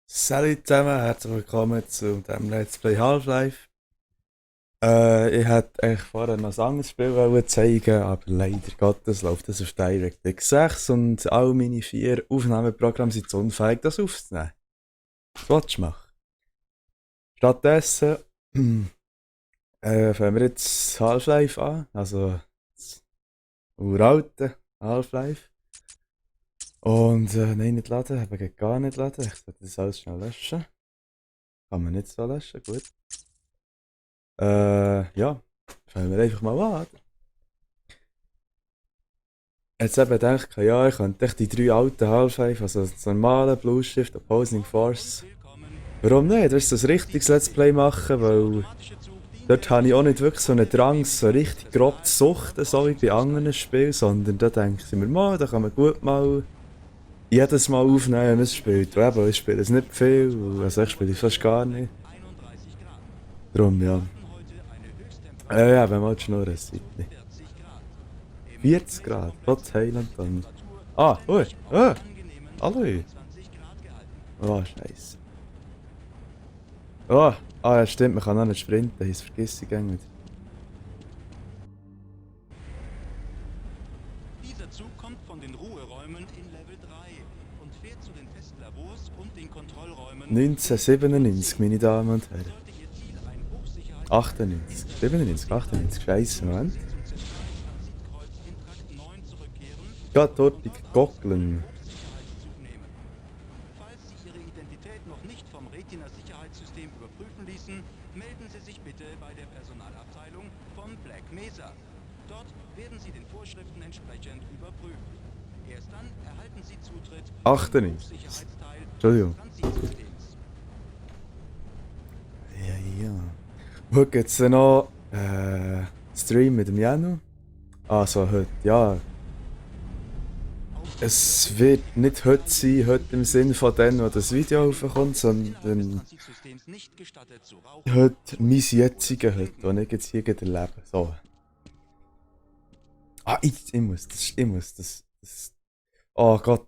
Salut zusammen, herzlich willkommen zu dem Let's Play Half-Life. Ich hätte eigentlich vorher noch ein anderes Spiel wollen zeigen, aber leider Gottes läuft das auf DirectX 6 und all meine 4 Aufnahmeprogramme sind zu unfähig, das aufzunehmen. Was willst du machen? Stattdessen fangen wir jetzt Half-Life an, also das uralte Half-Life. Und nein, nicht laden, eben gar nicht laden. Ich sollte das alles schnell löschen. Kann man nicht so löschen, gut. Ja, fangen wir einfach mal an. Jetzt eben gedacht, ja, ich könnte echt die 3 alten Half-Life, also das normale, Blue Shift, Opposing Force. Warum nicht? Willst du so ein richtiges Let's Play machen? Weil dort habe ich auch nicht wirklich so einen Drang, so richtig grob zu suchten, so wie bei anderen Spielen, sondern da denke ich mir mal, da kann man gut mal jedes Mal aufnehmen, wenn man es spielt. Und eben, ich spiele es nicht viel, also ich spiele es fast gar nicht. Darum, ja. Ja, wenn man halt schnurren, es nicht. 40 Grad, trotz Heiland dann. Ah, ui, hallo. Oh, scheiße. Oh, ja, stimmt, man kann auch nicht sprinten, das vergiss ich gängig. Dieser Zug kommt von den Ruheräumen in Level 3 und fährt zu den Testlabors und den Kontrollräumen. 1997, meine Damen und Herren. Sollte Ihr Ziel ein Hochsicherheits- 98, 97, 98, scheiße, Moment. Transitkreuz in Trakt 9 zurückkehren, Geht dort goggeln. Hochsicherheitszug nehmen. Falls Sie Ihre Identität noch nicht vom Retina-Sicherheitssystem überprüfen ließen, melden Sie sich bitte bei der Personalabteilung von Black Mesa. Dort werden Sie den Vorschriften entsprechend überprüft. Erst dann erhalten Sie Zutritt zum 98. Hochsicherheitsteil Entschuldigung. des Transitsystems. Ja. Heute gibt's dann noch Stream mit dem Janu. Also heute, ja. Es wird nicht heute sein, heute im Sinne von dem, wo das Video raufkommt, sondern Transitsystems nicht gestattet zu rauchen. heute mein jetziger heute, den ich jetzt hier erlebe. So. Ah, ich muss das. Oh Gott.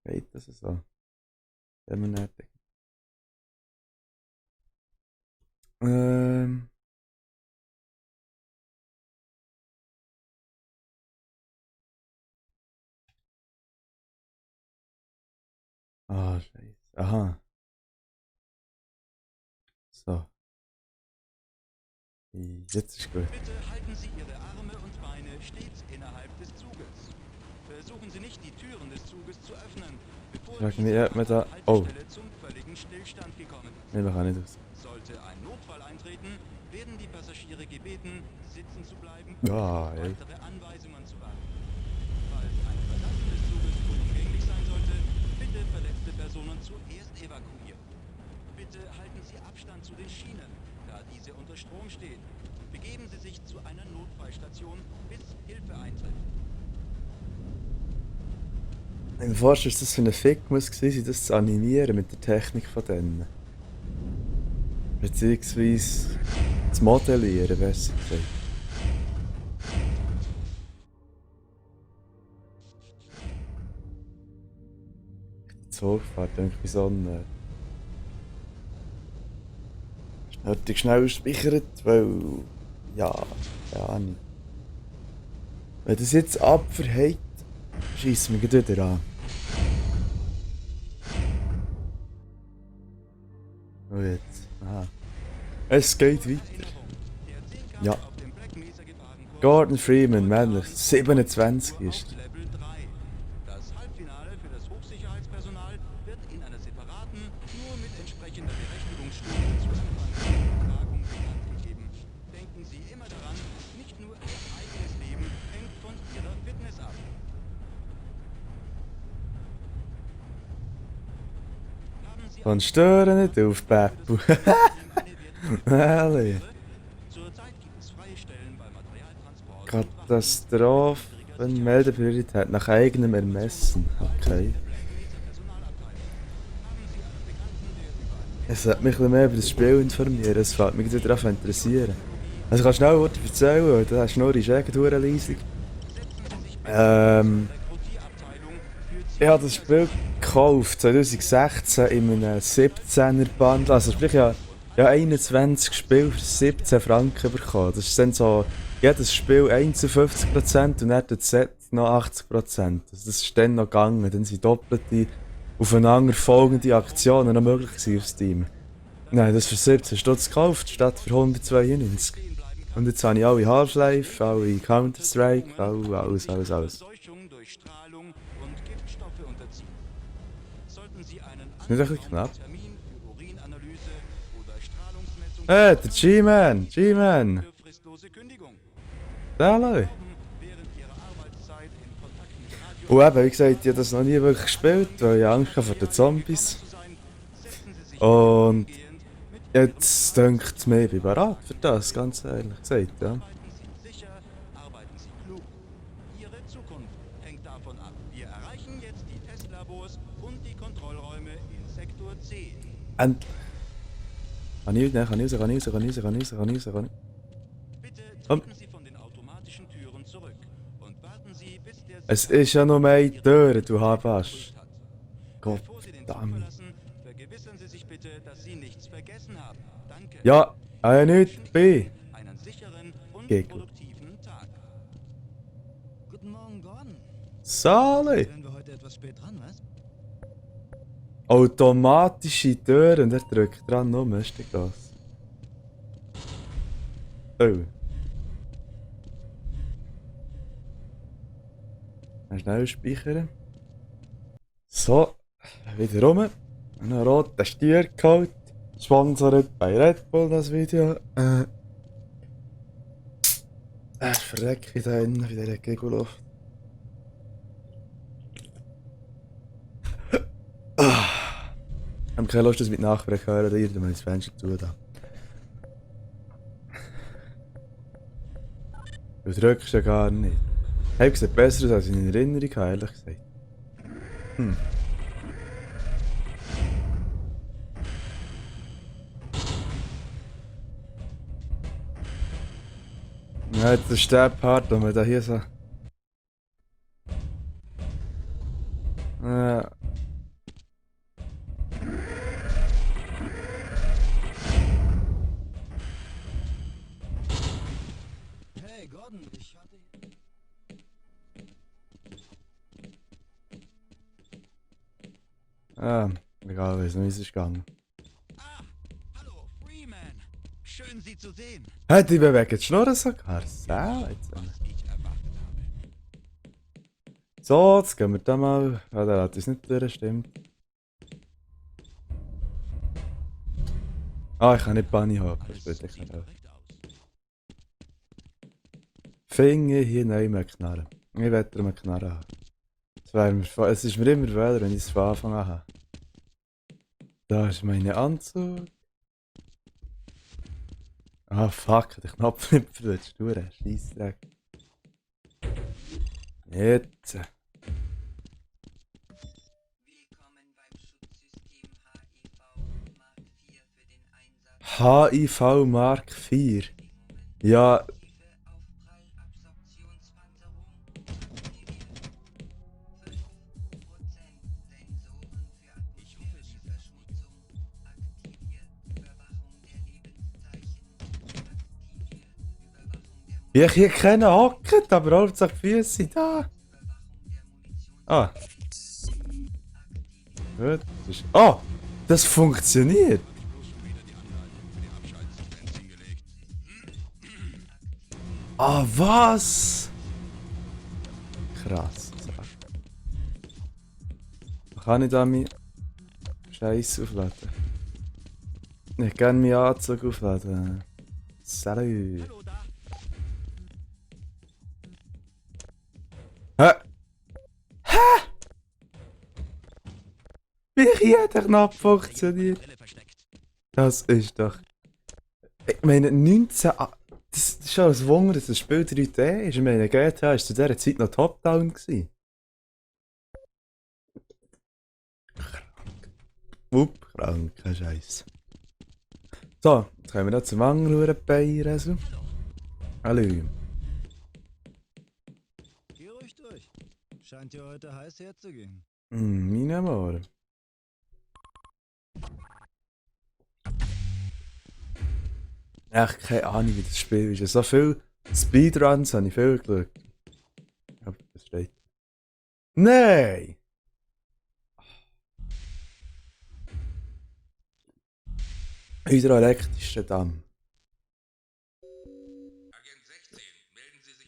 Geht das so? Wenn man nicht. Ähm. Ah, scheiße. Aha. So. Jetzt ist gut. Bitte halten Sie Ihre Arme und Beine stets innerhalb des Zuges. Versuchen Sie nicht, die Türen des Zuges zu öffnen, bevor Frag diese mich, ob man da. an der Oh, Haltestelle zum völligen Stillstand gekommen ist. nee, man kann nicht raus. Sollte ein Notfall eintreten, werden die Passagiere gebeten, sitzen zu bleiben Ja, und auf ey. weitere Anweisungen zu warten. Falls ein Verlassen des Zuges unumgänglich sein sollte, bitte verletzte Personen zuerst evakuieren. Bitte halten Sie Abstand zu den Schienen, da diese unter Strom stehen. Begeben Sie sich zu einer Notfallstation, bis Hilfe eintrifft. Im Forsch ist das für einen Fick muss gewesen sein, das zu animieren mit der Technik von denen. Beziehungsweise zu modellieren, besser gesagt. Die Zugfahrt irgendwie Sonne. Nötig schnell speichert, weil. Ja, keine Ahnung. Wenn das jetzt abverhält, schießt mich gleich wieder an. Und jetzt. Aha. Es geht weiter. Der Zehnkampf Ja. auf dem Black Mesa Gefahrengkurs Gordon Freeman, männlich, 27 ist er. Level 3. Das Halbfinale für das Hochsicherheitspersonal wird in einer separaten, nur mit entsprechender Berechtigungsstufe zu empfangenden Übertragung bekannt gegeben. Denken Sie immer daran, nicht nur Ihr eigenes Leben hängt von Ihrer Fitness ab. Haben Sie Und stören nicht auf, Beppu. Ehrlich. Zurzeit gibt es freie Stellen bei Materialtransport. Katastrophen, Meldepriorität nach eigenem Ermessen. Okay. Es hat mich ein bisschen mehr über das Spiel informieren, es fällt mich darauf interessieren. Also kannst du schnell erzählen, weil da hast du nur die Schägen leisig. Ich habe das Spiel gekauft 2016 in einem 17er Bundle. Also sprich, ja 21 Spiele für 17 Franken bekommen. Das ist dann so, jedes Spiel 51% und dann das Set noch 80%. Also das ist dann noch gegangen. Dann sind doppelte aufeinander folgende Aktionen noch möglich gewesen auf Steam. Nein, das für 17 Stutz gekauft, statt für 192. Und jetzt habe ich alle Half-Life, alle Counter-Strike, alles. Durchseuchung durch Strahlung und Giftstoffe unterziehen. Sollten Sie einen Ist nicht ein bisschen knapp? Termin für Urinanalyse oder Strahlungsmessung Hey, der G-Man! für fristlose Kündigung. Hallo! Während Ihrer Arbeitszeit in Kontakt mit Radio Und eben, wie gesagt, ich habe das noch nie wirklich gespielt, weil ich Angst hatte vor den Zombies. zu sein, setzen Sie sich Und umgehend mit jetzt denkt es mir, ich bin bereit für das, ganz ehrlich gesagt, ja. Arbeiten Sie sicher, arbeiten Sie klug. Ihre Zukunft hängt davon ab. Wir erreichen jetzt die Testlabors und die Kontrollräume in Sektor C. Endlich! Kann ich raus. Bitte Komm. treten Sie von den automatischen Türen zurück und warten Sie, bis der Es ist ja nur eine Tür, du Habasch. hat. Gott Bevor Sie den Zug verdammt. verlassen, vergewissern Sie sich bitte, dass Sie nichts vergessen haben. Danke. Ja, nichts dabei. Einen sicheren und Geh gut. produktiven Tag. Guten Morgen, Gordon. Sali! Wären wir heute etwas spät dran, was? Automatische Tür und er drückt dran um, ist die gross. Oh. Dann schnell speichern. So, wieder rum. Einen roten Stier geholt. Sponsored bei Red Bull das Video. Verrecke ich da innen bei dieser Gegenluft. Ich habe keine Lust, dass mit Nachbarn hören, ihr dann das Fenster zu da. Du drückst ja gar nicht. Ich sieht besser aus, als ich in Erinnerung habe, ehrlich gesagt. Ja, jetzt ist der Part, wo man da hier so... Ja. Hey, Gordon, ich hatte... Egal, wie es ist gegangen. Ah, hallo, Freeman. Schön, Sie zu sehen. Hey, die bewegen die Schnurren sogar. Sehr jetzt. Was ich erwartet habe. So, jetzt gehen wir da mal. Ah, der hat uns nicht durch, stimmt. Ah, ich kann nicht Bunny haben. Das Alles spielt ich sieht nicht auf. korrekt aus. Finger hier neu mehr knarren. Ich werde einen Knarren haben. Es ist mir immer weniger, wenn ich es von Anfang an habe. Da ist mein Anzug. Ah, fuck, der Knopf nicht verletzt. Du Scheissdreck. Jetzt. Willkommen beim Schutzsystem HIV Mark IV für den HIV Mark Einsatz. IV. Ja, Tiefe Aufprallabsorptionspanzerung aktiviert. 5% Sensoren für atmosphärische Verschmutzung aktiviert. Überwachung der Lebenszeichen aktiviert. Überwachung der ich hier keinen hocken, aber Hauptsache die Füße da. Überwachung der Munition Ah, aktiviert. gut. Oh, das funktioniert. Ah, was? Krass. Kann ich da meinen Scheiß aufladen? Ich kann meinen Anzug aufladen. Salut. Hallo da. Hä? Wie jeder Knopf funktioniert. Brille versteckt. Das ist doch. Ich meine, 19. Das ist schon ein Wunder, dass das Spiel 3D ist. Ich meine, GTA war zu dieser Zeit noch Top-Down gewesen. Kranker Scheiß. So, jetzt kommen wir noch zum anderen Bein. Hallo. Geh ruhig durch. Scheint dir heute heiß herzugehen. Mein Amor. Echt keine Ahnung, wie das Spiel ist. So viele Speedruns habe ich viel geschaut. Aber das steht. Nein! Hydroelektrischer Damm.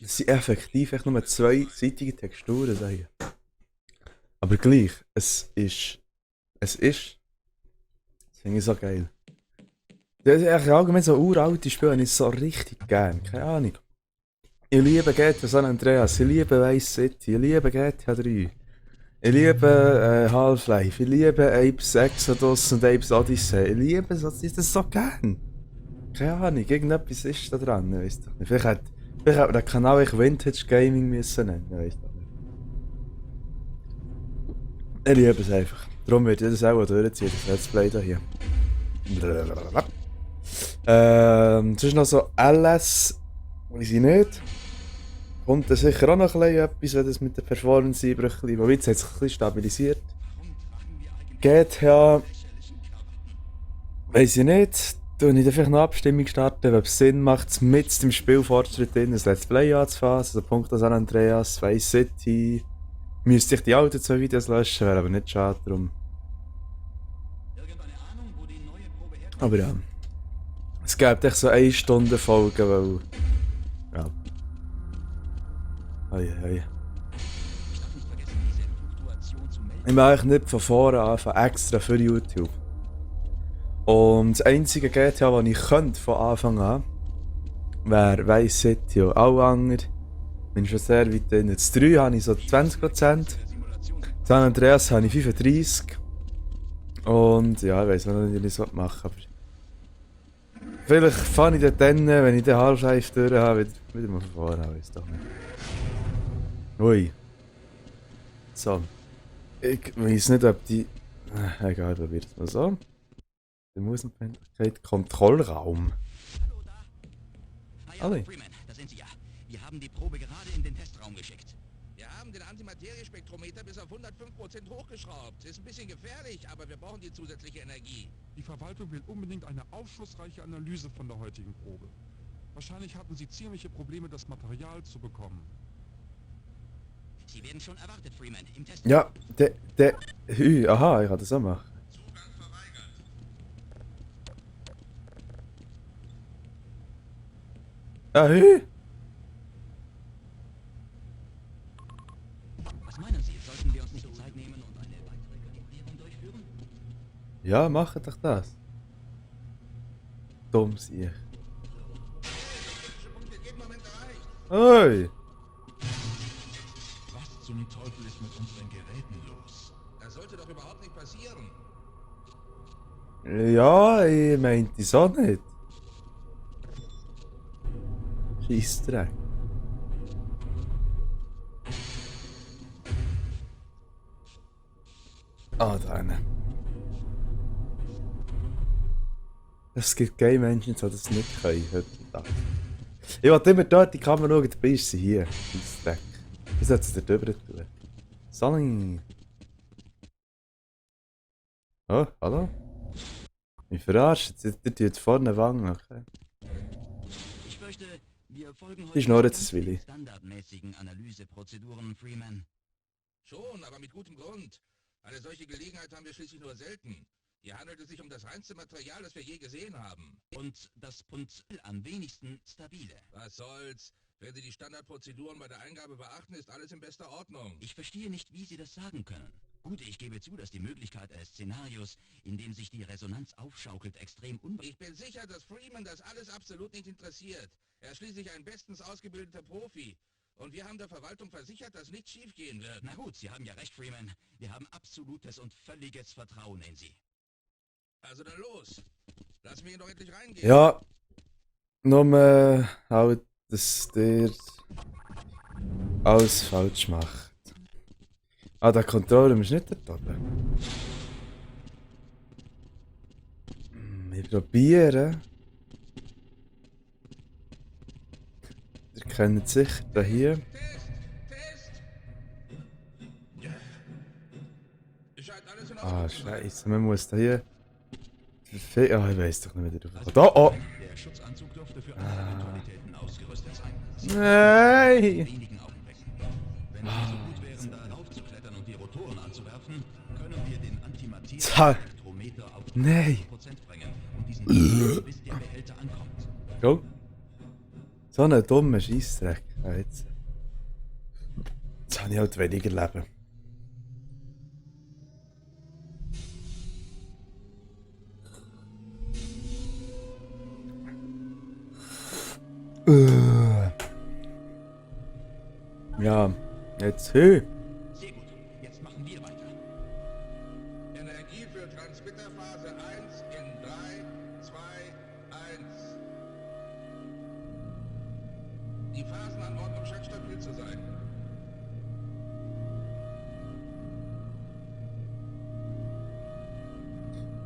Das sind effektiv echt nur zweiseitige Texturen da hier. Aber gleich, es ist. Das finde ich so geil. Das ist eigentlich allgemein so uralte Spiele, habe ich so richtig gern. Keine Ahnung. Ich liebe GTA San Andreas, ich liebe Vice City, ich liebe GTA 3. Ich liebe Half-Life, ich liebe Apes Exodus und Apes Odyssey. Ich liebe das so gern. Keine Ahnung, irgendetwas ist da dran, weiss doch nicht. Vielleicht hätte man den Kanal echt Vintage Gaming müssen nennen, weiss doch nicht. Ich liebe es einfach. Darum wird ich das auch durchziehen, das Let's Play da hier. Sonst noch so LS, weiß ich nicht. Kommt dann sicher auch noch etwas, wenn das mit der Performance einbricht. Aber jetzt hat es sich ein bisschen stabilisiert. GTA, weiß ich nicht. Tue ich dann vielleicht noch eine Abstimmung starten, ob es Sinn macht, mit dem Spielfortschritt ein Let's Play anzufassen. Also Punkt San Andreas, Vice City. Müsste ich die alten 2 Videos löschen, wäre aber nicht schade drum. Aber ja. Es gibt echt so 1 Stunde Folgen, weil. Ja. Hei. Ich mache eigentlich nicht von vorne anfangen, extra für YouTube. Und das einzige GTA, das ich könnte von Anfang an, wäre Vice City. Und alle anderen bin schon sehr weit drin. Das 3 habe ich so 20%. San Andreas habe ich 35%. Und ja, ich weiß noch nicht, wie ich es machen will. Vielleicht fange ich dann, wenn ich den Half-Life durch habe, wieder mal von vorne an, weiß doch nicht. Ui. So. Ich weiß nicht, ob die. Egal, probier es mal so. Die Mausenfreundlichkeit, Kontrollraum. Hallo, Alle. Freeman, da sind Sie ja. Wir haben die Probe gerade in den Testraum geschickt. Wir haben den Antimateriespektrometer bis auf 105% hochgeschraubt. Ist ein bisschen gefährlich, aber wir brauchen die zusätzliche Energie. Die Verwaltung will unbedingt eine aufschlussreiche Analyse von der heutigen Probe. Wahrscheinlich hatten Sie ziemliche Probleme, das Material zu bekommen. Sie werden schon erwartet, Freeman, im Testraum. Ja, aha, ich kann das auch machen. Zugang verweigert. Was meinen Sie? Sollten wir uns nicht die Zeit nehmen und eine weitere Kalibrierung durchführen? Ja, mach doch das. Dumm sie. Und wird jeden Moment erreicht. Oi! Was zum Teufel ist mit unseren Geräten los? Das sollte doch überhaupt nicht passieren. Ja, ich meinte es auch nicht. Scheissdreck. Ah, da hinten. Es gibt Game Engines, die das nicht können heutzutage. Ich wollte immer dort die Kamera schauen, dabei ist sie hier. Scheissdreck. Ich sollte sie dort drüber tun. Sonny! Oh, hallo? Mich verarscht, sie tut vorne Wangen, okay. Ich fürchte, wir folgen Die schnurrt jetzt, Willi. standardmäßigen Analyseprozeduren, Freeman. Schon, aber mit gutem Grund. Eine solche Gelegenheit haben wir schließlich nur selten. Hier handelt es sich um das reinste Material, das wir je gesehen haben. Und das Punkt am wenigsten stabile. Was soll's? Wenn Sie die Standardprozeduren bei der Eingabe beachten, ist alles in bester Ordnung. Ich verstehe nicht, wie Sie das sagen können. Gut, ich gebe zu, dass die Möglichkeit eines Szenarios, in dem sich die Resonanz aufschaukelt, extrem Ich bin sicher, dass Freeman das alles absolut nicht interessiert. Er ist schließlich ein bestens ausgebildeter Profi. Und wir haben der Verwaltung versichert, dass nichts schiefgehen wird. Na gut, Sie haben ja recht, Freeman. Wir haben absolutes und völliges Vertrauen in Sie. Also dann los. Lass mich ihn doch endlich reingehen. Ja, nur halt, dass der alles falsch macht. Ah, der Controller ist nicht dort oben. Wir probieren. Ihr kennt sicher da hier. Test! Test! Scheint alles in Ah, Ordnung zu sein. scheiße, man muss da hier... Ah, ich weiß doch nicht, wie der drauf kommt. Oh, oh! Der Schutzanzug dürfte für alle Eventualitäten ausgerüstet sein. Nein! Wenigen Augenblicken. Wenn Sie so gut wären, da raufzuklettern und die Rotoren anzuwerfen, können wir den Antimaterie-Elektrometer auf Nein! 100% bringen und diesen Weg, bis der Behälter ankommt. Go! So ein dummer Scheissdreck. Ja, jetzt habe ich halt weniger Leben. Ja, jetzt Sehr gut. Jetzt machen wir weiter. Energie für Transmitterphase 1 in 3, 2, 1. Die Phasenanordnung scheint stabil zu sein.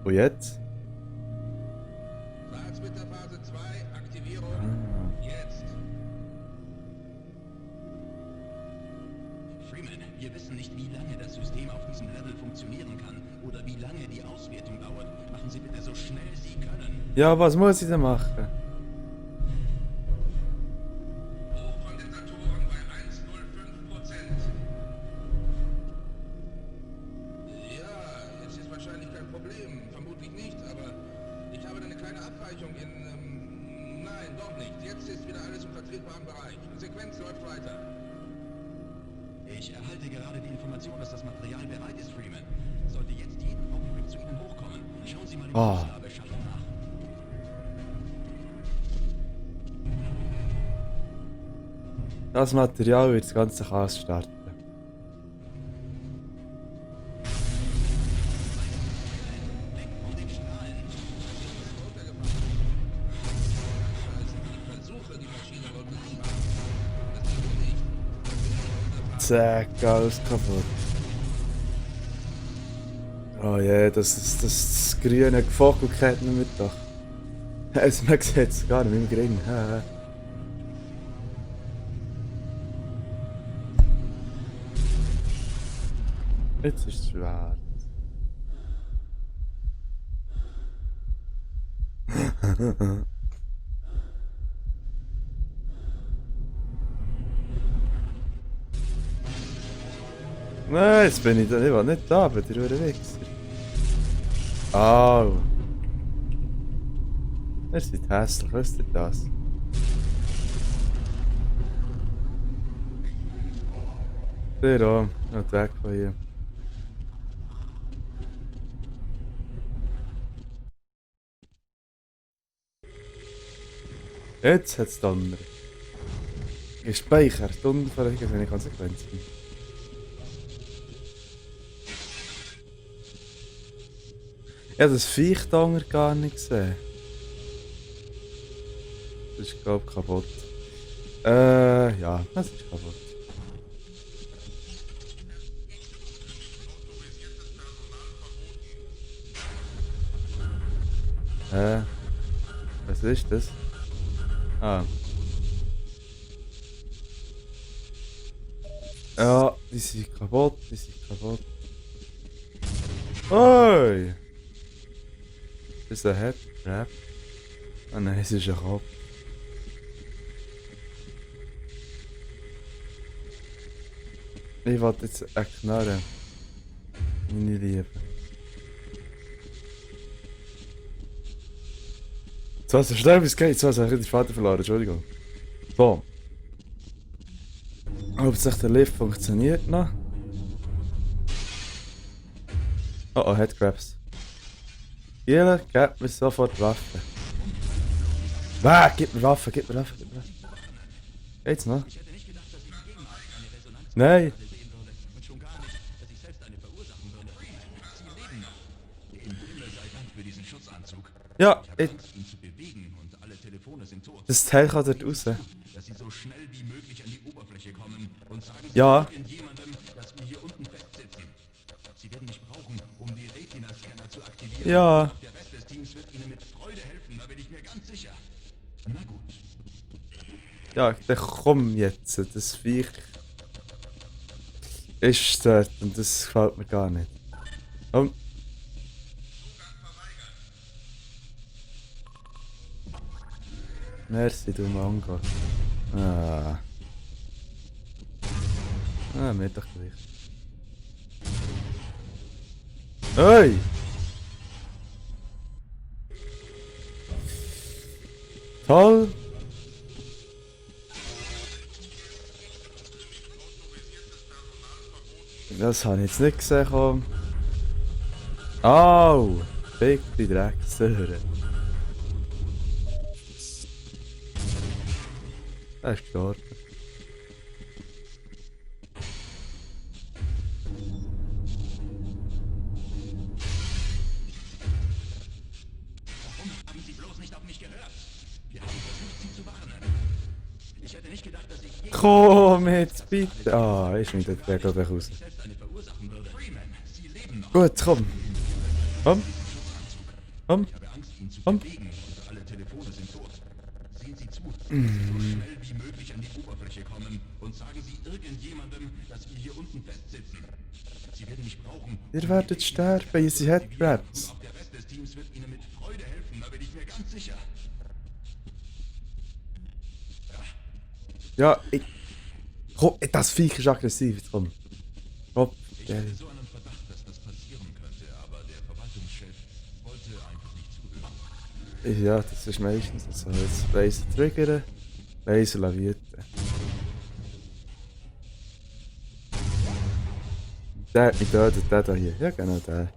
Und jetzt? Transmitterphase 2, Aktivierung. Jetzt. Freeman, wir wissen nicht, wie lange das System auf diesem Level funktionieren kann oder wie lange die Auswertung dauert. Machen Sie bitte so schnell Sie können. Ja, was muss ich denn machen? Hochkondensatoren bei 1,05%. Ja, es ist wahrscheinlich kein Problem. Vermutlich nicht, aber ich habe eine kleine Abweichung in... nein, doch nicht. Jetzt ist wieder alles im vertretbaren Bereich. Die Sequenz läuft weiter. Ich erhalte gerade die Information, dass das Material bereit ist, Freeman. Sollte jetzt jeden Augenblick zu Ihnen hochkommen. Schauen Sie mal im Ah. Auslabeschacht nach. Das Material wird das ganze Chaos starten. Weg von den Strahlen. Ich versuche, die Maschine rückgängig zu machen. Das tut nicht. Zack, alles kaputt. Oh je, das grüne Vogel kennt man mit doch. Also man sieht es gar nicht mit dem Gring. Jetzt ist es schwarz. Nein, jetzt bin ich da. Ich war nicht da, aber der Wichser. Au. Ihr seid hässlich, wisst ihr das? Der auch. Und weg von hier. Jetzt hat es donnert. Gespeichert, unverhältnismäßig keine Konsequenzen. Ich habe das Viech da unten gar nicht gesehen. Das ist, glaube ich, kaputt. Ja, das ist kaputt. Was ist das? Ah. Ja, die sind kaputt, die sind kaputt. Oi! Das ist ein Headcrab. Ah nein, es ist ein Kopf. Ich wollte jetzt eine Knarre. Meine Liebe. So, so schnell wie es geht. So, habe ich den Vater verloren. Entschuldigung. So. Hauptsächlich der Lift funktioniert noch. Oh oh, Headcrabs. Jeder gibt mir sofort Waffen. Gib mir Waffen, gib mir Waffen, gib mir Waffen. Geht's noch? Ich hätte nicht gedacht, dass ich jemals eine Resonanz Nein. sehen würde. Und schon gar nicht, dass ich selbst eine verursachen würde. Sie leben noch. Im Himmel sei Dank für diesen Schutzanzug. Ja, Ich habe Angst, ihn zu bewegen und alle Telefone sind tot. das Teil kann dort raus. Dass sie so schnell wie möglich an die Oberfläche kommen und sagen Sie Ja. irgendjemandem, dass wir hier unten festsitzen. Sie werden mich brauchen, um die Retina-Scanner zu aktivieren. Ja. Der Rest des Teams wird Ihnen mit Freude helfen, da bin ich mir ganz sicher. Na gut. Ja, dann komm jetzt. Das Viech ist dort und das gefällt mir gar nicht. Komm. Merci, du Mango. Ah. Ah, mir doch gleich. Hey! Toll! Das habe ich jetzt nicht gesehen. Komm. Au! Fick die Drecksöhre. Er ist gestorben. Haben Sie bloß nicht auf mich gehört? Wir haben versucht, Sie zu warnen. Ich hätte nicht gedacht, dass ich je Komm jetzt bitte! Ah, ist mir der glaube ich raus. selbst eine verursachen würde. Freeman, Sie leben noch. Gut, komm. Komm. Komm. Ich habe Angst, ihn zu Komm. bewegen und alle Telefone sind tot. Sehen Sie zu, dass wir so schnell wie möglich an die Oberfläche kommen und sagen Sie irgendjemandem, dass wir hier unten festsitzen. Sie werden mich brauchen. Ihr werdet sterben, ihr seid Headcrabs. Auch der Rest des Teams wird Ihnen mit Freude helfen, da bin ich mir ganz sicher. Ja, ich... Komm, das Viech ist aggressiv, jetzt komm. Komm. Ich hatte so einen Verdacht, dass das passieren könnte, aber der Verwaltungschef wollte einfach nicht zuhören. Ja, das ist meistens so. Jetzt Laser triggern, Laser lavieren. Der hat mich getötet, der da hier. Ja, genau der.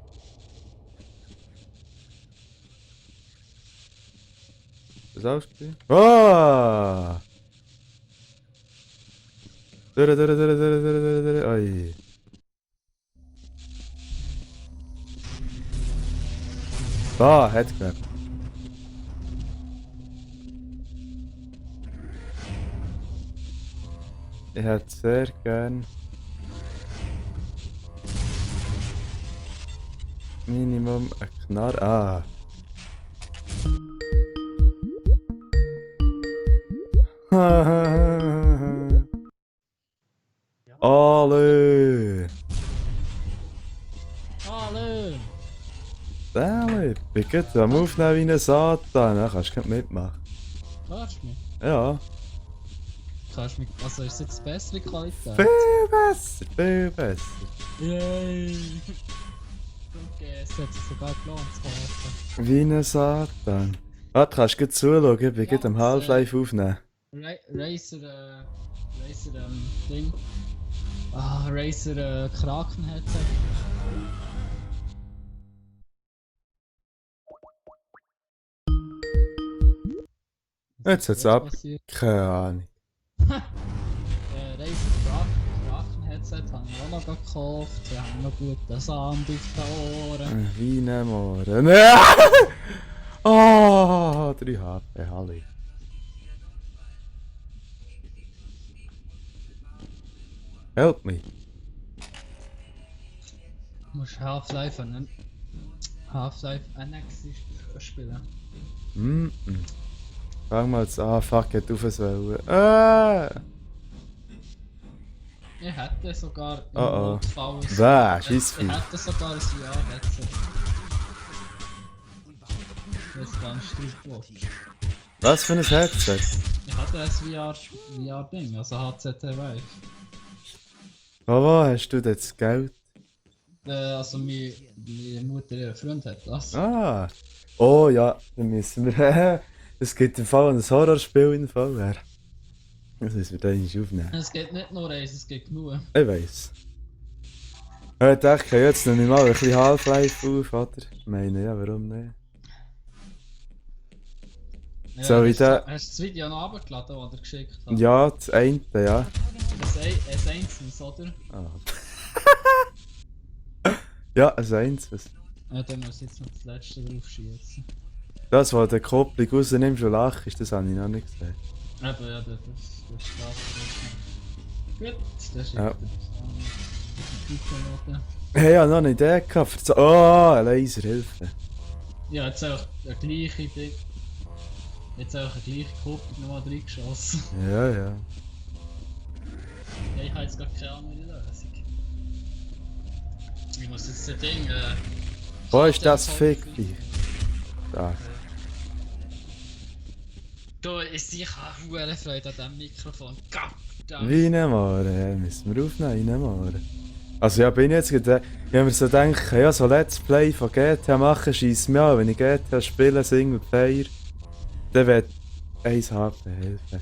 Das ausspielen? Ah! Oi. Da, Headcrab. Ich hätte sehr gern Minimum eine Knarre. Ah. Alle! Hallo! Dämlich, ich bin gerade am Aufnehmen wie ein Satan. Ja, kannst du nicht mitmachen. Hörst du mich? Ja, Kannst du mich... Also ist es jetzt bessere Qualität? viel besser, viel besser. Yay! Okay, es hat sich sogar gelohnt zu kaufen. Wie ein Satan. Warte, kannst du gut zuschauen, ich bin gerade am Half-Life aufnehmen. Razer, Ding. Ah, Razer, Kraken-Headset. Jetzt hat's ab. Passiert? Keine Ahnung. Razer Kraken-Headset habe ich auch noch gekauft. Die haben noch guten Sound auf den Ohren. Wie ein Mohren. Oh, 3 HP, Halli. Help me. Du musst Half-Life NX spielen. Fang mal jetzt an, fuck, geht auf es wollen. Ich hätte sogar im Oh oh. Notfall ein- Bäh, Ich Scheissvieh. hätte sogar ein VR-Headset. Das ist ganz streit. Was für ein Headset? Ich hatte ein VR-Ding, also HCT Vive. Wo hast du denn das Geld? Also meine Mutter, ihr Freund hat das. Ah. Oh ja, dann müssen wir... Es gibt im Fall ein Horrorspiel in VR. Das müssen wir dann nicht aufnehmen. Es geht nicht nur eins, es geht genug. Ich weiss. Ich dachte, jetzt nehme ich mal ein bisschen Half-Life auf, oder? Ich meine, ja, warum nicht? Ja, Soll ich hast, da- hast du das Video noch runtergeladen, das er geschickt hat? Ja, das eine, ja. Ein einzelnes, oder? Ah. Ja, ein einziges. Ja, dann muss ich jetzt noch das letzte drauf schießen. Das, was der Kopplung rausnimmst und lachst, das habe ich noch nicht gesehen. Eben, ja, das steht. Gut, das ist Ja. ja. Hey, ich habe noch eine Idee gehabt. Für oh, ein Laserhilfe. Ja, jetzt auch der gleiche Ding. Jetzt auch eine gleiche Kupplung nochmal reingeschossen. Ja, ja. Ja, ich habe jetzt gar keine andere Lösung. Ich muss jetzt das Ding. Wo ist das Fickviech? Da. Da ist sicher hure Freude an diesem Mikrofon. Gott, Reinmachen, müssen wir aufnehmen, reinmachen. Also ja, bin ich jetzt gedacht, ich hab mir so gedacht, ja, so Let's Play von GTA machen, scheisst mich an, wenn ich GTA spiele, Singleplayer, dann wird eins HP helfen.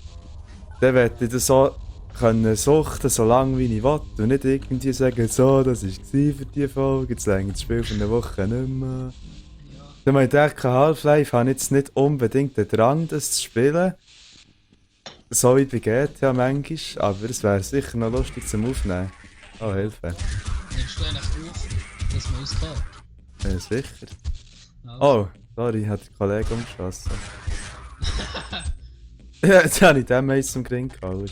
Dann wird ich das so können suchten, so lange wie ich will und nicht irgendwie sagen, so, das war für die Folge, jetzt länge das Spiel für eine Woche nicht mehr. Dann habe ich gedacht, Half-Life habe jetzt nicht unbedingt den Drang, das zu spielen. So wie bei GTA manchmal, aber es wäre sicher noch lustig zum Aufnehmen. Oh, Hilfe. Nimmst du eigentlich auf, dass man ausgeht? Ja, sicher. Also. Oh, sorry, hat der Kollege umgeschossen. Ja, jetzt habe ich dem eins zum Gring gehauen.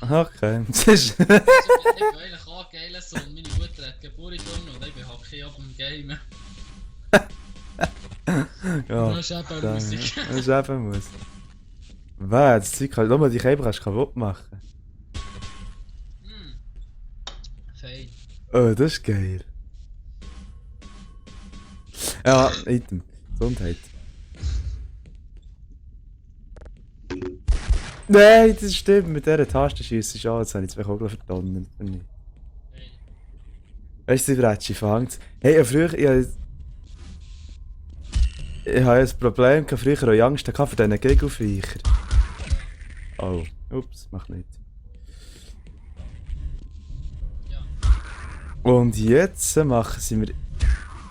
Okay, das ist... Ich bin eigentlich auch geil, so meine Mutter hat Geburtstag und ich bin halt kein ab dem Game. Ja, Das ist eben Musik. das ist eben Musik. Was, das Zeug kann... Schau mal, die Käber kannst du kaputt machen. Fein. Oh, das ist geil. Ja, Item. Gesundheit. Nein, das stimmt. Mit dieser Taste schießt es an. Jetzt habe ich 2 Kugeln verdonnert. Fein. Weißt du, Bretschi fängt. Hey, früher. Ich hatte ein Problem. Früher auch Angst vor diesen Gegelviecher. Oh, ups, mach nicht. Ja. Und jetzt machen sie mir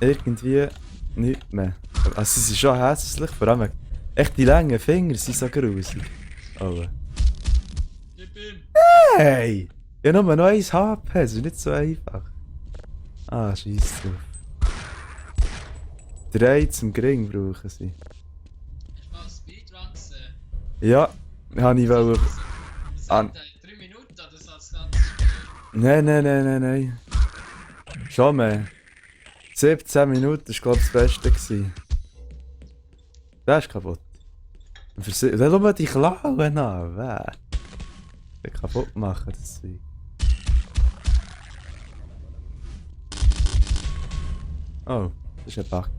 irgendwie nichts mehr. Also, sie sind schon hässlich. Vor allem echt die langen Finger sind so grusig. Oh. Ich bin. Hey! Ich habe nur noch 1 HP, das ist nicht so einfach. Ah, scheiß drauf. 3 zum Gring brauchen sie. Hast du mal einen Speedrun gesehen? Ja, habe ich wollen. Das An- sind 3 Minuten oder so das ganze Spiel. Nein. Schon mehr. 17 Minuten war glaube ich das Beste gewesen. Der ist kaputt. Dann schau mal die Klauen an, wer? Den kaputt machen, das Zeug. Oh, das ist ein Bug.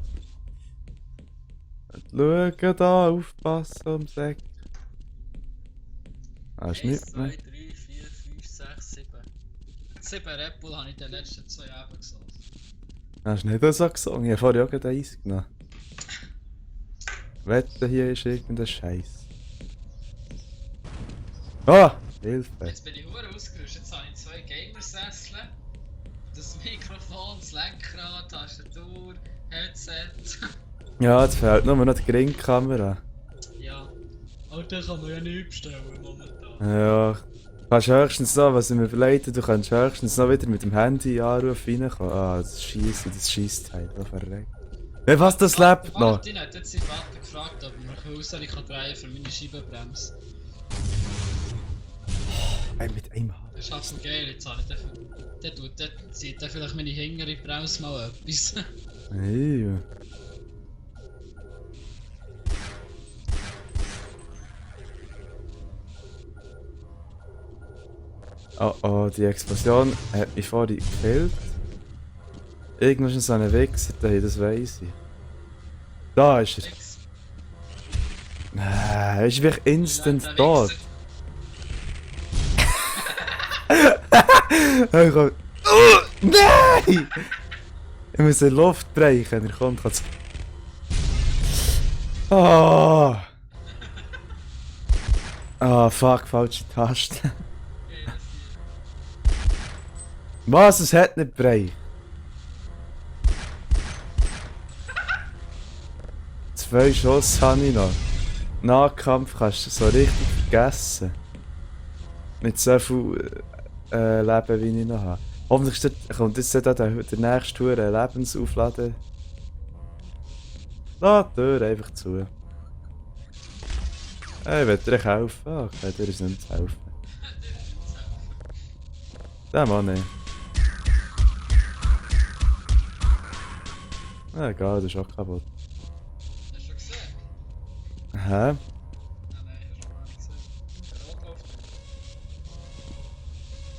Schau da, aufpassen ums Eck. Ah, ist 1, nichts 2, mehr. 3, 4, 5, 6, 7. 7 Red Bull habe ich in den letzten 2 Jahren gesoffen. Hast du nicht so gesungen? Ich habe vorher auch gerade eins genommen. Wette, hier ist irgendein Scheiß. Ah! Hilfe! Jetzt bin ich hure ausgerüstet. Jetzt habe ich 2 Gamersessel, das Mikrofon, das Lenkrad, Tastatur, Headset. Ja, jetzt fehlt nur noch die Geringkamera. Ja. Aber den kann man ja nicht bestellen momentan. Ja. Du kannst höchstens noch, was ich mir überlegt, du kannst höchstens noch wieder mit dem Handy anrufen reinkommen. Ah, das Scheissteil, da verreckt. Hey, was, das lebt noch? Martin hat jetzt seinen Vater gefragt, ob er mich Auswahl kann drehen für meine Scheibenbremse. Hey, mit einem Haar. Das ist halt so geil, jetzt habe ich dafür. Der zieht dann vielleicht meine hintere Bremse mal etwas. Hey. Oh, die Explosion hat mich vorhin gekillt. Irgendwas ist so ein Wichser, das weiss ich. Da ist er. Nix. Nein, er ist wirklich instant Der tot. Wichser. Er kommt. Oh, nein! Ich muss in die Luft brechen, er kommt. Oh! Ah, fuck, falsche Taste. Was? Es hat nicht breit. 2 Schuss habe ich noch. Nahkampf kannst du so richtig vergessen. Mit so viel Leben wie ich noch habe. Hoffentlich kommt jetzt der nächste Tour Lebensaufladen. Lass die Tür einfach zu. Hey, will dir helfen? Ah, okay, dir ist nicht zu helfen. Der Mann nicht. Ah, egal, das ist auch kaputt. Hast du schon gesehen? Hä? Nein, hast du noch nicht gesehen. Der Rotluft.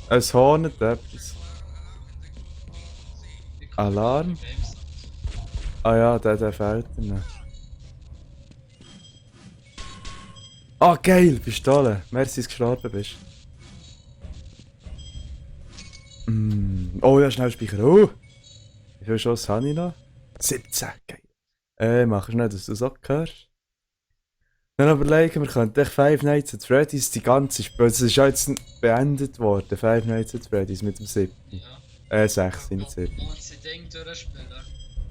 Es hornet etwas. Alarm? Games. Ah ja, der fehlt mir. Ah, geil, Pistole. Merci, dass du gestorben bist. Oh ja, schnell speichern. Oh! Wie viel Schuss habe ich noch? 17, geil. Mach schnell, dass du das auch hörst. Dann überlegen, wir könnten echt Five Nights at Freddy's die ganze Spiel. Das ist ja jetzt beendet worden, Five Nights at Freddy's mit dem 7. Ja. 6, nicht 7. Und sie Ding durchspielen.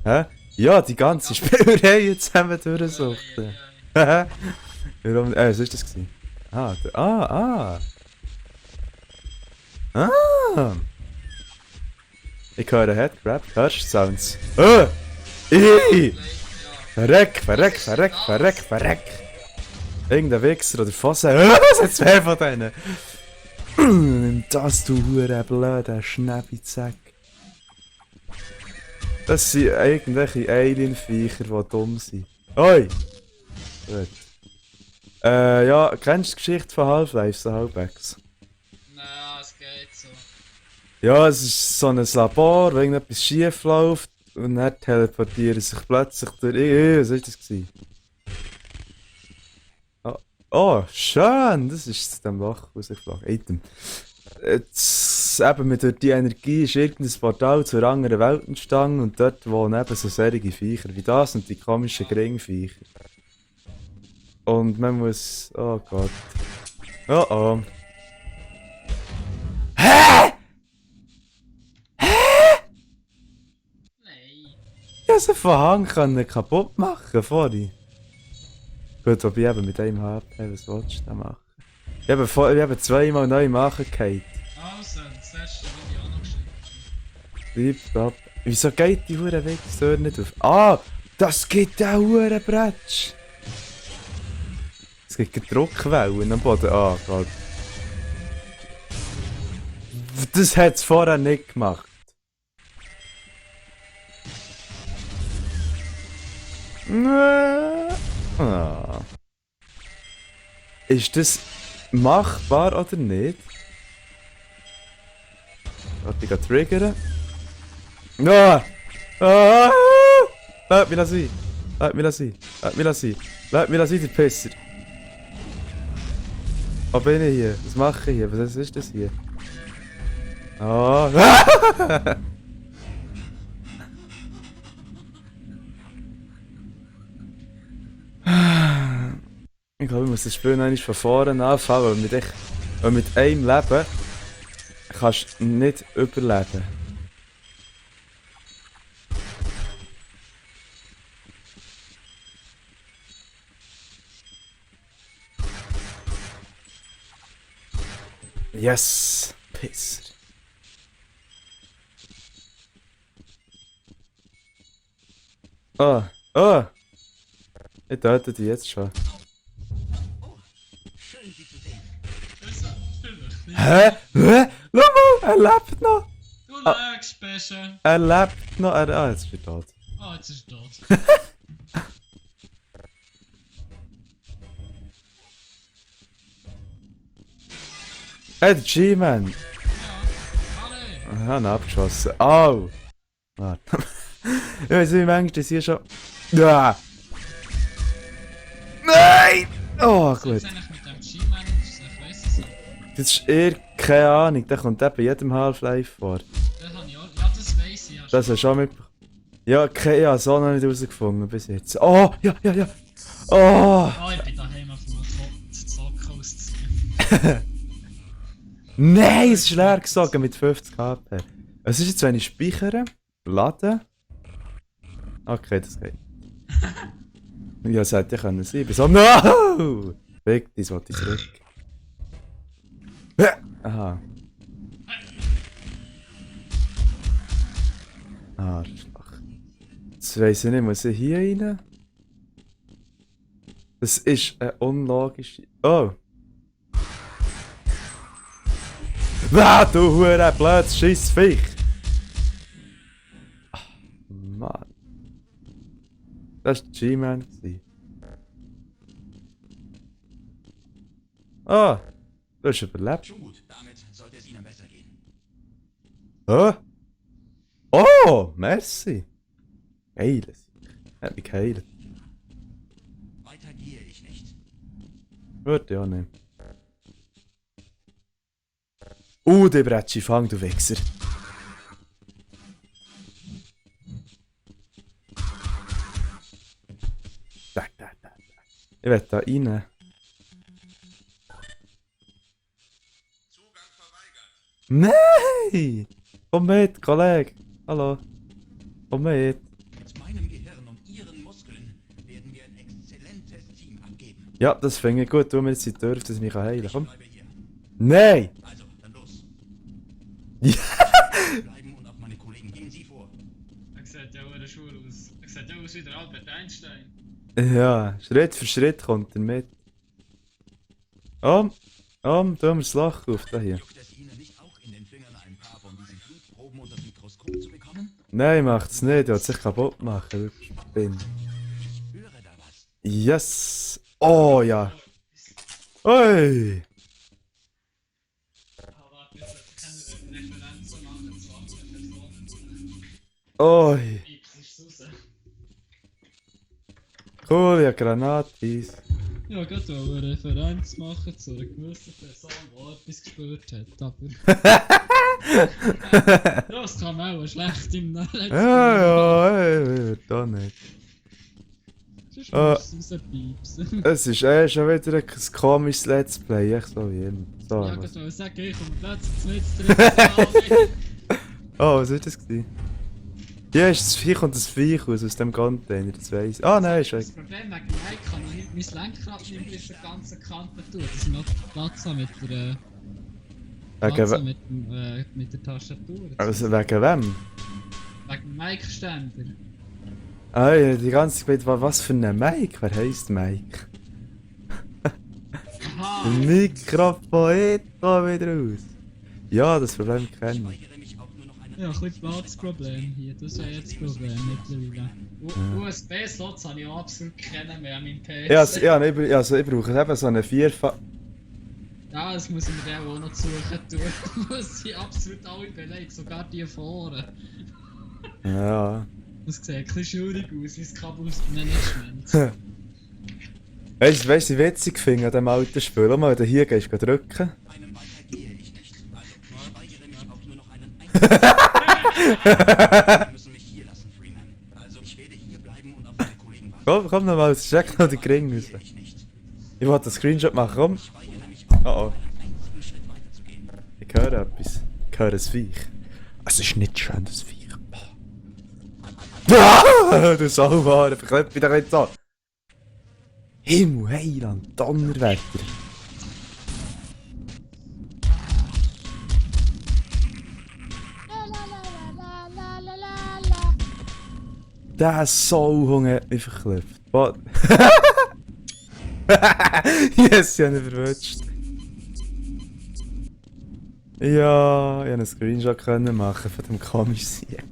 Hä? Ja, die ganze Spielreihe zusammen durchsuchten. Warum? Was ist das gewesen? Ich höre Headcrab, hörst du Sounds? Ja. Verreck! Irgendein Wichser oder Fosse. Es hat 2 von denen! Nimm das, du hure blöder Schnäbizack. Das sind irgendwelche Alien-Viecher, die dumm sind. Oi! Gut. Ja, kennst du die Geschichte von Half-Life, so Halbwegs? Naja, es geht so. Ja, es ist so ein Labor, wo irgendetwas schief läuft und dann teleportieren sich plötzlich durch. Was war das gewesen? Oh, schön! Das ist aus dem Loch rausgeflogen. Item. Jetzt eben mit der Energie ist irgendein Portal zur anderen Welt entstanden und dort wohnen eben so solche Viecher wie das und die komischen Geringviecher. Und man muss. Oh Gott. Oh oh. Nein. Ich konnte sie von Hand kaputt machen vorhin. Gut, wobei eben mit einem HP, was willst du da machen? Ich habe zweimal neu machen gehabt. Also, das letzte Video auch noch geschickt. Tipptopp. Wieso geht die hure Wichser nicht auf? Ah! Das gibt auch hure Bretsch! Es gibt keine Druckwellen am Boden. Ah Gott. Das hat es vorher nicht gemacht. Ah. Ist das machbar oder nicht? Warte, ich triggern. Ah! Ah! Lass mich sein! Lass mich sein! Lass mich sein! Lass mich sein, der Pisser! Wo bin ich hier? Was mache ich hier? Was ist das hier? Oh. Ich glaube, ich muss das Spiel noch einmal von vorne anfangen, weil mit einem Leben kannst du nicht überleben. Yes! Pisser. Oh! Oh! Ich töte die jetzt schon. Hä? Hä? Schau mal! Er lebt noch! Du lagst, Besche. Er lebt noch! Jetzt ist er tot. Ah, jetzt ist er tot. Hey, der G-Man! Ja, alle. Ich habe ihn abgeschossen. Au! Warte. Ich weiß nicht, wie manchmal das hier schon. Ja! Nein! Oh, Was gut. ist eigentlich mit dem G-Man? Ich weiss es nicht. Das ist keine Ahnung, der kommt eben bei jedem Half-Life vor. Das habe ich auch. Ja, das weiss ich ja. Das hast du schon mitbekommen. Ja, ich habe so noch nicht herausgefunden bis jetzt. Oh! Ja! Oh! Ah, ich bin daheim auf dem Zocken auszuziehen. Nein, es ist leer gesogen mit 50 HP. Es ist jetzt, wenn ich speichere, laden. Okay, das geht. Ja, es hätte ja können sein. Ich bin so, no! Weg, das wollte ich zurück. Aha. Arschloch. Jetzt weiss ich nicht, muss ich hier rein? Das ist eine unlogische... Oh! Ah, du hure blödes Scheissviech! Ach, Mann. Das war G-Man. Ah! Du hast überlebt. Schon gut, damit sollte es Ihnen besser gehen. Hä? Oh! Oh, merci. Geil. Hat mich geheilt. Weiter gehe ich nicht. Würde ja nicht. Der Bretschi, fang, du Wichser. Da. Ich will da rein. Zugang verweigert. Nein! Komm mit, Kollege. Hallo. Komm mit. Mit meinem Gehirn und Ihren Muskeln werden wir ein exzellentes Team abgeben. Ja, das finde ich gut. Du mir jetzt die Tür, dass ich mich heilen kann. Komm. Bleibe hier. Nein! Also, dann los. Ja. Bleiben und auf meine Kollegen gehen Sie vor. Er sieht ja auch in der Schule aus. Er sieht ja aus wie der Albert Einstein. Ja, Schritt für Schritt kommt er mit. Tu mir das Loch auf, da hier. Juckt es Ihnen nicht auch in den Fingern, ein paar von diesen Blutproben unter das Mikroskop zu bekommen? Nein, macht's nicht. Er hat sich kaputt machen. Du Spinn. Ich höre da was. Yes! Oh ja! Oi! Aber jetzt keine Referenzen machen zu anderen Personen. Oi! Pieps ist raus. Cool, ja, Granatis. Ja, gerade eine Referenz machen zu einer gewissen Person, die etwas gespürt hat, aber... Das kann man auch schlecht im letzten Ja, da nicht. Sonst muss es rauspiepsen. Es ist schon wieder ein komisches Let's Play, echt so wie immer. So, Ja, was. ich wollte sagen, ich komme plötzlich mit drin. Oh, was war das gewesen? Ja, hier kommt das Viech aus dem Container, das weiss ich. Ah, nein, ist weg. Das Problem wegen Mike kann ich nicht mein Lenkrad nicht mehr auf der ganzen Kante tun, dass ich noch Platz habe mit der... Platz habe mit der Tastatur. Also wegen wem? Wegen dem Mic-Ständer. Ah, ja, die ganze Zeit, was für ein Mike? Wer heisst Mike? Aha! Ein Mikrofon da wieder raus. Ja, das Problem kenne ich. Weigere mich auch nur noch einen Ja, ein bisschen Platzproblem hier, das ist ja jetzt das Problem mittlerweile. USB-Slots habe ich absolut keinen mehr an meinem PC. Ja, ich brauche eben so eine Vierfach... Ja, das muss ich mir dann auch noch suchen tun. Das sind absolut alle belegt, sogar die vorne. Ja. Das sieht ein bisschen schwierig aus, wie das Kabelmanagement. Weißt du, was ich witzig finde an diesem alten Spiel? Schau mal, wenn du hier gehst, drücken. Einen weiter gehe ich nicht. Also, ich weigere mich auch nur noch einen Sie müssen mich hier lassen, Freeman. Also, ich werde hier bleiben und auf meine Kollegen warten. Komm nochmal, steck noch den Ring raus. Gehe ich nicht. Ich wollte einen Screenshot machen, komm. Ich weigere mich auch, Oh oh, einen einzigen Schritt weiterzugehen. ich höre etwas. Ich höre ein Viech. Es ist nicht schön, das Viech. Ah, du Sauware, verklebt mich doch nicht so. Himmel, Heiland, Donnerwetter. Der Sauhunger hat mich verklebt. Was? Yes, ich habe ihn verwünscht. Ja, ich konnte einen Screenshot machen von dem komischen Sieg.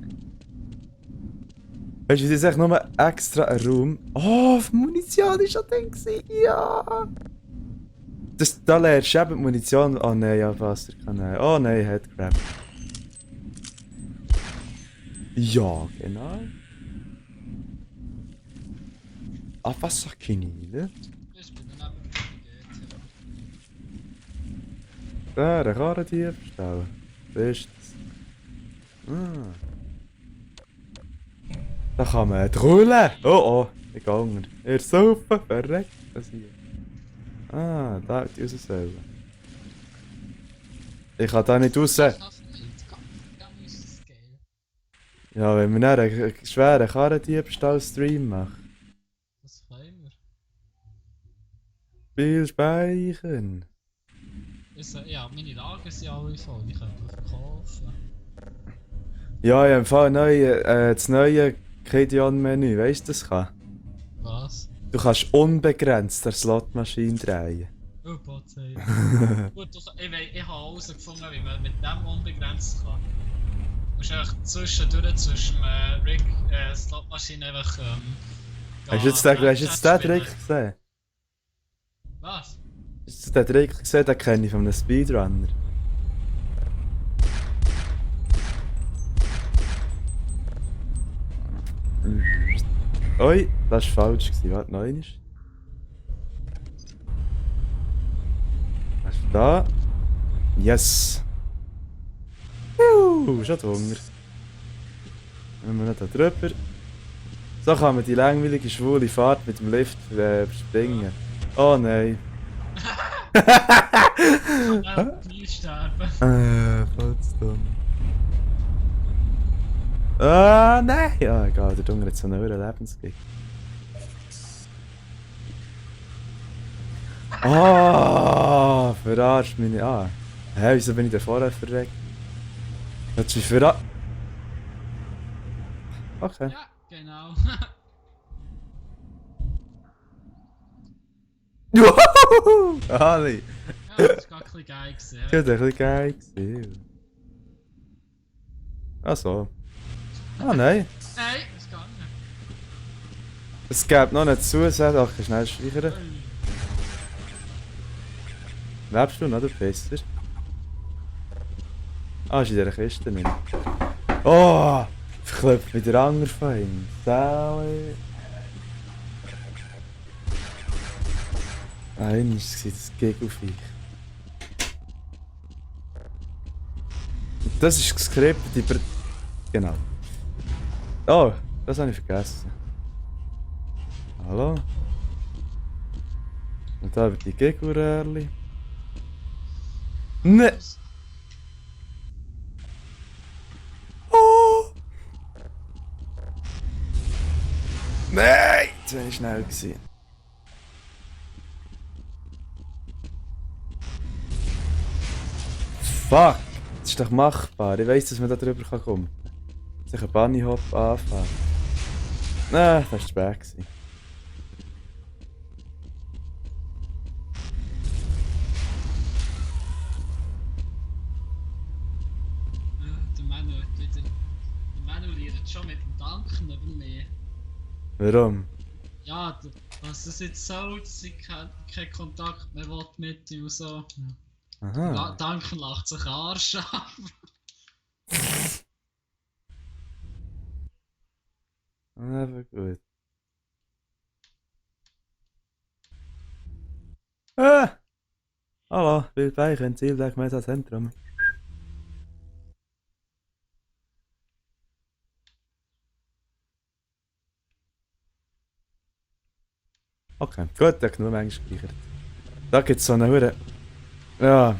Weißt du, das ist echt nur extra ein Raum. Oh, Munition ist schon drin gewesen. Ja! Da lernst du eben die Munition. Oh nein, ja, was? Oh nein, Headcrab. Ja, genau. Ah, was sagt Kinile? Ich bin dann eben geht. Der Karrendiebstahl. Bestens. Ah. Da kann man drüllen. Oh, ich gehe unter. Ihr saufen, verreckt das hier. Ah, da hat die raus sollen. Ich kann da nicht raus. Da muss es gehen. Ja, wenn wir dann einen schweren Karrendiebstahl-Stream machen. Das können wir. Viel speichern. Ja, meine Lager sind alle voll, die können wir verkaufen. Ja, ich habe im Fall das neue Kedion-Menü, weißt du, das kann? Was? Du kannst unbegrenzt der Slotmaschine drehen. Oh, Potzei. Gut, ich habe herausgefunden, wie man mit dem unbegrenzt kann. Du musst einfach zwischendurch zwischen Rig, Slotmaschine einfach. Hast du jetzt den Trick gesehen? Was? Hast du den Trick gesehen? Den kenne ich von einem Speedrunner. Ui, das war falsch. Warte, noch einmal. Was ist da? Yes! Schon Hunger. Nehmen wir noch da drüber. So kann man die langweilige schwule Fahrt mit dem Lift überspringen. Oh nein. Nie sterben. Voll zu dumm. Ah, nein! Ja, egal, der Dunger hat so einen höheren Lebensgig. Ah, verarscht meine. Ah. Hä, wieso bin ich da vorher verreckt? Hat sich verraten. Okay. Ja, genau. Ali! Ja, das war gar ein bisschen geil gewesen. Das war ein bisschen geil gewesen. Ach so. Ah nein. Nein, das ist gegangen. Es gäbe noch eine Zusatz. Ach, schnell speichern. Lebst du noch, du Pisser? Ah, ist in dieser Kiste nicht. Oh! Verklopft mit der Angerfein. Sally. Nein, es war das Gegenviech. Das ist geskriptet über. Genau. Oh, das habe ich vergessen. Hallo? Und da wird die Gegurärli. Ne! Oh! Nein! Jetzt war ich schnell gewesen. Fuck! Das ist doch machbar. Ich weiss, dass man da drüber kommen kann. Sich ein Bunny Hop anfangen. Nein, das war zu spät gewesen. Der Manu hat wieder. Der Manu lernt schon mit dem Danken über mich. Warum? Ja, was es jetzt so, dass ich keinen Kontakt mehr will mit ihm und so. Aha. Danken lacht sich Arsch ab. Aber gut. Ah! Hallo, Wildbeichen, Zieltag, Meta-Zentrum. Okay, gut, der genug Mensch gespeichert. Da gibt es so eine Hure. Ja,